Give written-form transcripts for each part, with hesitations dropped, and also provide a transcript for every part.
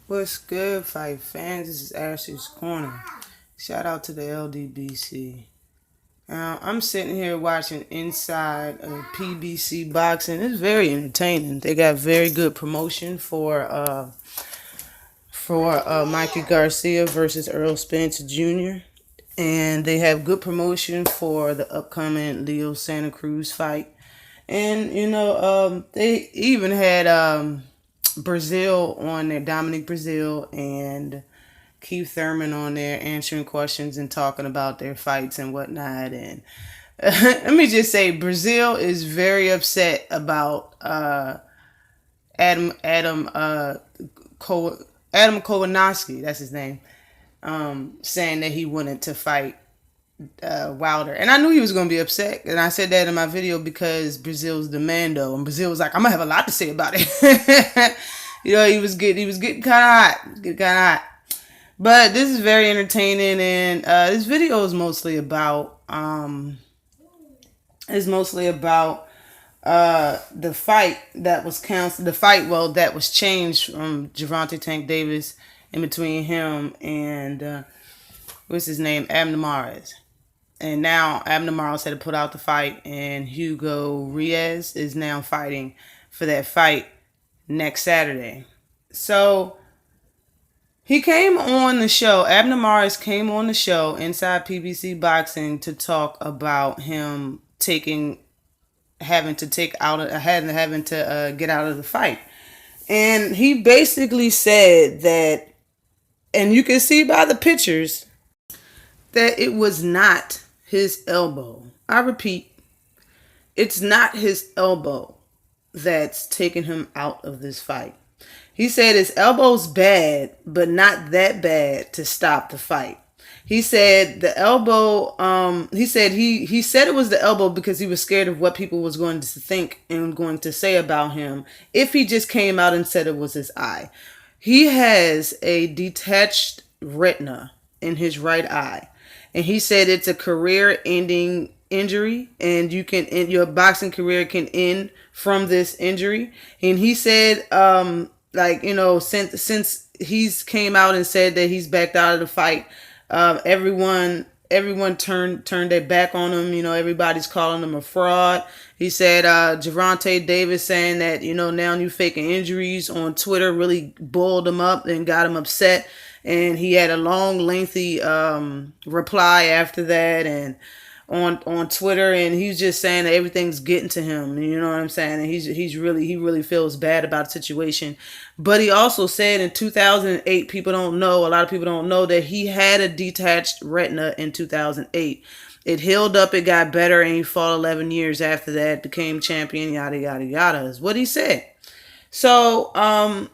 What's good, fight fans? This is Ashley's Corner. Shout out to the LDBC. Now, I'm sitting here watching Inside of PBC Boxing. It's very entertaining. They got very good promotion for Mikey Garcia versus Earl Spence Jr. And they have good promotion for the upcoming Leo Santa Cruz fight. And they even had Brazil on there, Dominic Brazil and Keith Thurman on there answering questions and talking about their fights and whatnot. And let me just say, Brazil is very upset about Adam Kowanowski, that's his name, saying that he wanted to fight Wilder. And I knew he was going to be upset. And I said that in my video because Brazil's the Mando. And Brazil was like, I'm going to have a lot to say about it. He was getting kind of hot. But this is very entertaining. And this video is mostly about, the fight that was canceled. That was changed from Gervonta Tank Davis in between him and, what's his name? Abner Mares. And now Abner Mares had to put out the fight, and Hugo Reyes is now fighting for that fight next Saturday. So he came on the show. Abner Mares came on the show Inside PBC Boxing to talk about him having to get out of the fight. And he basically said that, and you can see by the pictures, that it was not his elbow. I repeat, it's not his elbow that's taking him out of this fight. He said his elbow's bad, but not that bad to stop the fight. He said the elbow, he said it was the elbow because he was scared of what people was going to think and going to say about him if he just came out and said it was his eye. He has a detached retina in his right eye. And he said it's a career-ending injury, and your boxing career can end from this injury. And he said, since he's came out and said that he's backed out of the fight, everyone turned their back on him. Everybody's calling him a fraud. He said Gervonta Davis saying that now you faking injuries on Twitter really boiled him up and got him upset. And he had a long, lengthy reply after that, and on Twitter, and he's just saying that everything's getting to him. You know what I'm saying? And he really feels bad about the situation. But he also said in 2008, a lot of people don't know that he had a detached retina in 2008. It healed up, it got better, and he fought 11 years after that, became champion, yada yada yada, is what he said. So,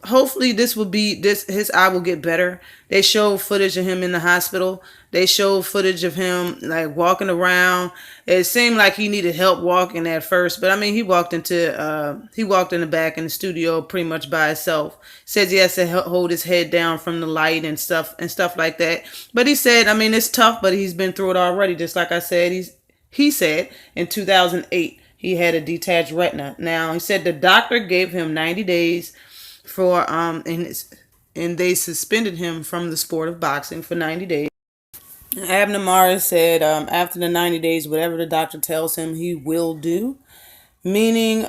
hopefully his eye will get better. They showed footage of him in the hospital. They showed footage of him like walking around. It seemed like he needed help walking at first, but I mean, he walked in the back in the studio pretty much by himself. Says he has to hold his head down from the light and stuff like that. But he said, I mean, it's tough, but he's been through it already. Just like I said, he said in 2008. He had a detached retina. Now, he said the doctor gave him 90 days and they suspended him from the sport of boxing for 90 days. Abner Mares said after the 90 days, whatever the doctor tells him, he will do. Meaning,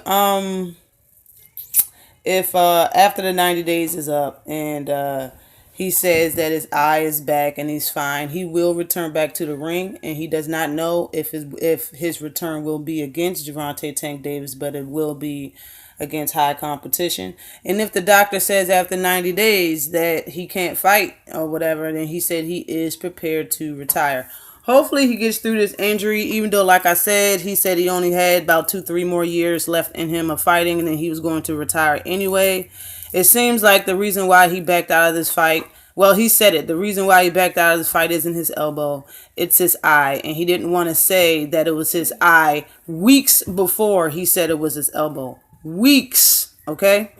if after the 90 days is up and he says that his eye is back and he's fine, he will return back to the ring, and he does not know if his return will be against Gervonta Tank Davis, but it will be against high competition. And if the doctor says after 90 days that he can't fight or whatever, then he said he is prepared to retire. Hopefully he gets through this injury, even though, like I said, he said he only had about 2-3 more years left in him of fighting, and then he was going to retire anyway. It seems like the reason why he backed out of this fight, well, he said it. The reason why he backed out of this fight isn't his elbow. It's his eye. And he didn't want to say that it was his eye weeks before he said it was his elbow. Weeks, okay?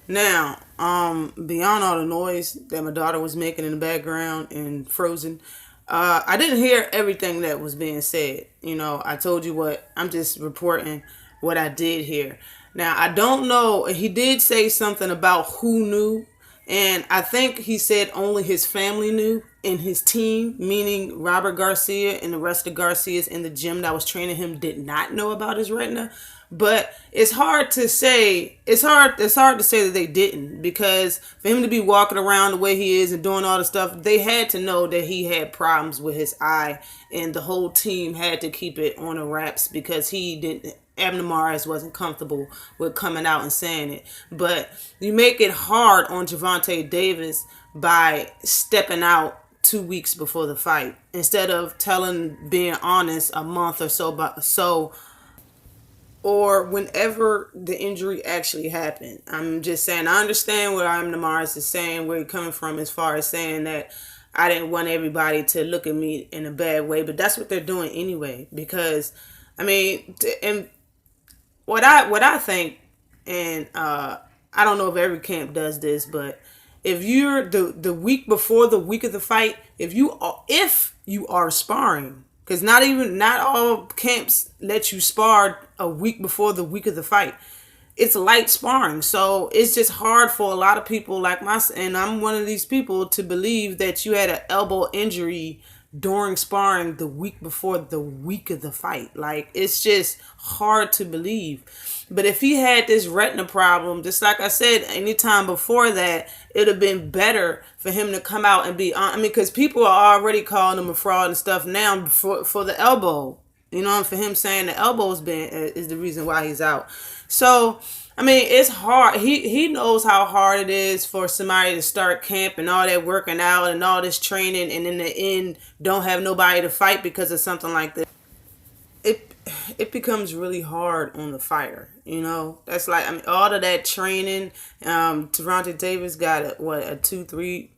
Now, beyond all the noise that my daughter was making in the background and Frozen, I didn't hear everything that was being said. I told you I'm just reporting what I did hear. Now, I don't know. He did say something about who knew. And I think he said only his family knew and his team, meaning Robert Garcia and the rest of Garcias in the gym that was training him, did not know about his retina. But it's hard to say. It's hard to say that they didn't, because for him to be walking around the way he is and doing all the stuff, they had to know that he had problems with his eye, and the whole team had to keep it on the wraps because he didn't. Abner Mares wasn't comfortable with coming out and saying it. But you make it hard on Gervonta Davis by stepping out 2 weeks before the fight instead of being honest a month or so, or whenever the injury actually happened. I'm just saying, I understand what Abner Mares is saying, where he's coming from, as far as saying that I didn't want everybody to look at me in a bad way, but that's what they're doing anyway. Because, I mean, and what I think, and I don't know if every camp does this, but if you're the week before the week of the fight, if you are sparring, because not all camps let you spar a week before the week of the fight. It's light sparring, so it's just hard for a lot of people like myself, and I'm one of these people, to believe that you had an elbow injury during sparring the week before the week of the fight. Like, it's just hard to believe. But if he had this retina problem, just like I said, anytime before that, it would have been better for him to come out and be on. I mean, because people are already calling him a fraud and stuff now for the elbow. You know, and for him saying the elbow's been is the reason why he's out. So, I mean, it's hard. He knows how hard it is for somebody to start camp and all that working out and all this training, and in the end don't have nobody to fight because of something like this. It becomes really hard on the fighter. You know, that's like, I mean, all of that training. Gervonta Davis got a 3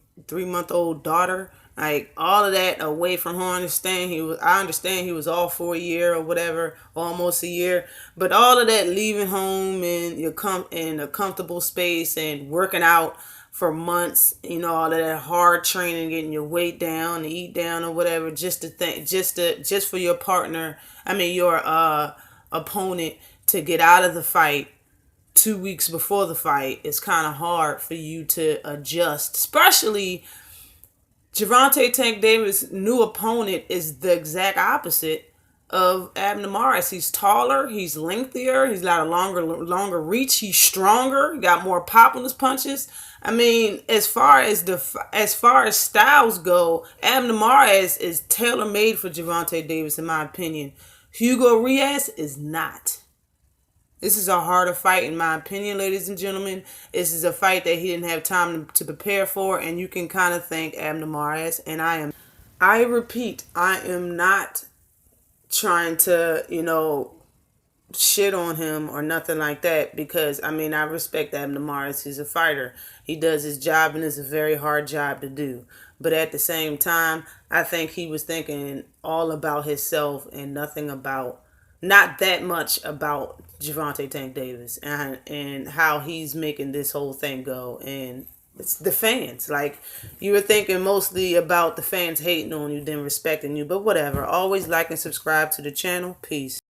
month old daughter. Like, all of that away from her. I understand he was off for a year or whatever, almost a year. But all of that, leaving home and in a comfortable space and working out for months, you know, all of that hard training, getting your weight down, to eat down or whatever, just for your partner, I mean your opponent, to get out of the fight 2 weeks before the fight. It's kind of hard for you to adjust, especially Gervonta Tank Davis' new opponent is the exact opposite of Abner Mares. He's taller, he's lengthier, he's got a longer reach, he's stronger, he got more pop on his punches. I mean, as far as styles go, Abner Mares is tailor made for Gervonta Davis, in my opinion. Hugo Riaz is not. This is a harder fight, in my opinion, ladies and gentlemen. This is a fight that he didn't have time to prepare for, and you can kind of thank Abner Mares. And I repeat, I am not trying to, shit on him or nothing like that, because, I mean, I respect Abner Mares. He's a fighter. He does his job, and it's a very hard job to do. But at the same time, I think he was thinking all about himself and not that much about Gervonta Tank Davis and how he's making this whole thing go. And it's the fans. Like, you were thinking mostly about the fans hating on you than respecting you. But whatever. Always like and subscribe to the channel. Peace.